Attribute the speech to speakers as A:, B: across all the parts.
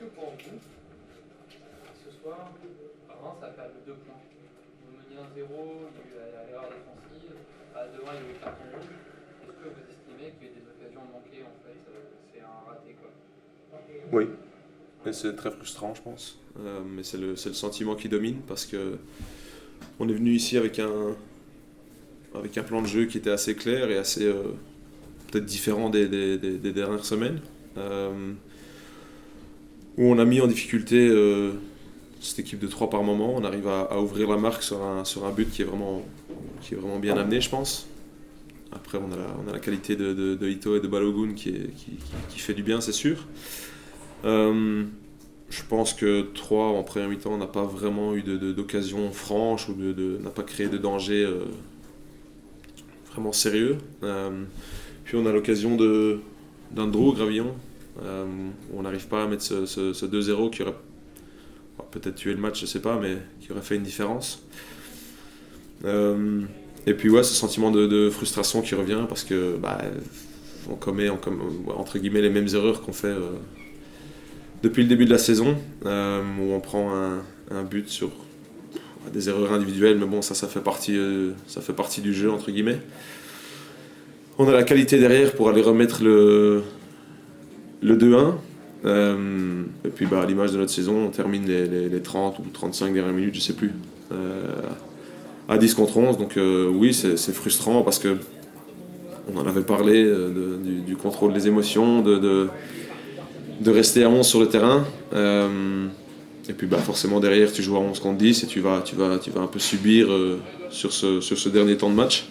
A: que pour vous, ce soir, à Reims, ça a perdu 2 points. Vous meniez 1-0, il y a eu l'erreur défensive, à 2-1, il y a eu le carton rouge. Est-ce que vous estimez qu'il y a eu des occasions manquées en fait, c'est un raté quoi?
B: Oui, et c'est très frustrant, je pense. Mais c'est le sentiment qui domine parce que on est venu ici avec un plan de jeu qui était assez clair et assez peut-être différent des dernières semaines. Où on a mis en difficulté cette équipe de 3 par moment. On arrive à ouvrir la marque sur un but qui est vraiment bien amené, je pense. Après, on a la qualité de Ito et de Balogun qui fait du bien, c'est sûr. Je pense que 3 en première mi-temps n'a pas vraiment eu d'occasion franche ou n'a pas créé de danger vraiment sérieux. Puis on a l'occasion d'Andrew Gravillon, où on n'arrive pas à mettre ce 2-0 qui aurait peut-être tué le match, je sais pas, mais qui aurait fait une différence. Et puis ouais, ce sentiment de frustration qui revient parce que on commet entre guillemets les mêmes erreurs qu'on fait depuis le début de la saison, où on prend un but sur des erreurs individuelles, mais bon, ça fait partie du jeu, entre guillemets. On a la qualité derrière pour aller remettre le 2-1. Et puis à l'image de notre saison, on termine les 30 ou 35 dernières minutes, je sais plus, à 10 contre 11. Donc oui, c'est frustrant parce que on en avait parlé du contrôle des émotions, de rester à 11 sur le terrain. Et puis forcément derrière tu joues à 11 contre 10 et tu vas un peu subir sur ce dernier temps de match.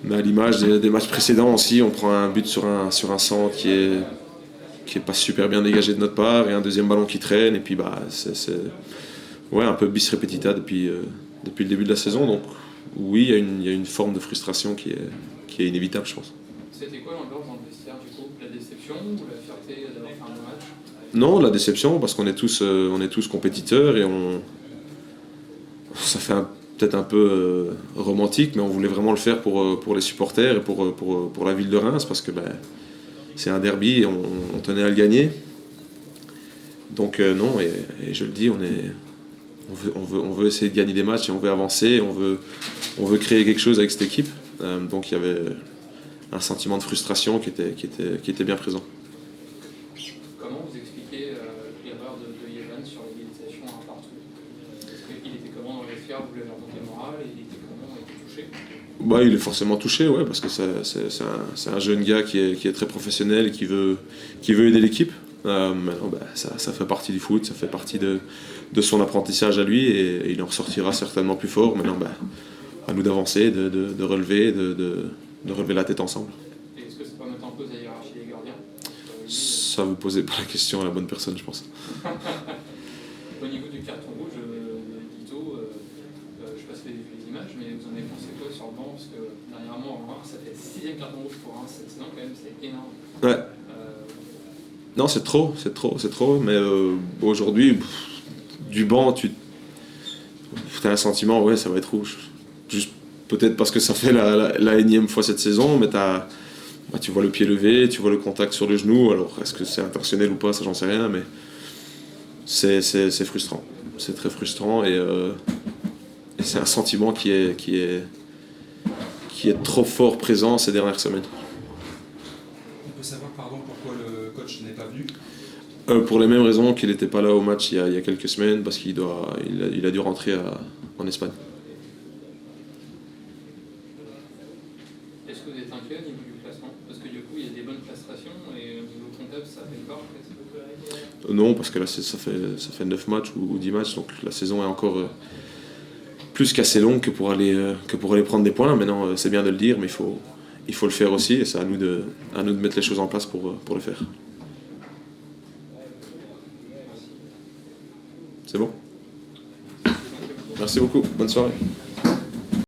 B: Mais à l'image des matchs précédents aussi, on prend un but sur un centre qui est pas super bien dégagé de notre part et un deuxième ballon qui traîne et puis c'est un peu bis repetita depuis le début de la saison. Donc oui, il y a une forme de frustration qui est inévitable, je pense.
A: C'était quoi l'ambiance dans le vestiaire du coup? La déception ou la fierté d'avoir fait un bon match?
B: Non, la déception parce qu'on est tous compétiteurs et ça fait peut-être un peu romantique, mais on voulait vraiment le faire pour les supporters et pour la ville de Reims parce que c'est un derby et on tenait à le gagner. Donc non, et je le dis, on veut essayer de gagner des matchs et on veut avancer, on veut créer quelque chose avec cette équipe. Donc il y avait un sentiment de frustration qui était bien présent.
A: Comment vous expliquez l'erreur de Yevan sur l'égalisation à un partout? Est-ce qu'il était comment dans le vestiaire? Vous l'avez remonté le moral et il était comment? Il était touché?
B: Il est forcément touché, ouais, parce que c'est un jeune gars qui est très professionnel et qui veut aider l'équipe. Maintenant, ça fait partie du foot, ça fait partie de son apprentissage à lui et il en ressortira certainement plus fort. Maintenant, à nous d'avancer, de relever, de relever la tête ensemble.
A: Et est-ce que ça peut mettre en cause la hiérarchie des gardiens?
B: Ça vous posez pas la question à la bonne personne, je pense.
A: Au niveau du carton rouge, Dito, je sais pas si vous avez vu les images, mais vous en avez pensé quoi sur le banc? Parce que dernièrement, ça fait le 6e carton rouge pour Reims cette saison, quand même, c'est énorme.
B: Ouais. Non, c'est trop, mais aujourd'hui, du banc, tu as un sentiment, ouais, ça va être rouge. Juste peut-être parce que ça fait la énième fois cette saison, mais tu vois le pied levé, tu vois le contact sur le genou, alors est-ce que c'est intentionnel ou pas, ça j'en sais rien, mais c'est frustrant. C'est très frustrant et c'est un sentiment qui est trop fort présent ces dernières semaines.
C: On peut savoir, pardon, pourquoi le coach n'est pas venu?
B: Pour les mêmes raisons qu'il n'était pas là au match il y a quelques semaines, parce qu'il a dû rentrer en Espagne.
A: Est-ce que vous êtes inquiet au niveau du classement? Parce que du coup, il y a des bonnes prestations et au niveau comptable, ça fait peur en fait.
B: Non, parce que là, ça fait 9 matchs ou 10 matchs, donc la saison est encore plus qu'assez longue que pour aller prendre des points. Maintenant, c'est bien de le dire, mais il faut le faire aussi, et c'est à nous de mettre les choses en place pour le faire. C'est bon? Merci beaucoup, bonne soirée.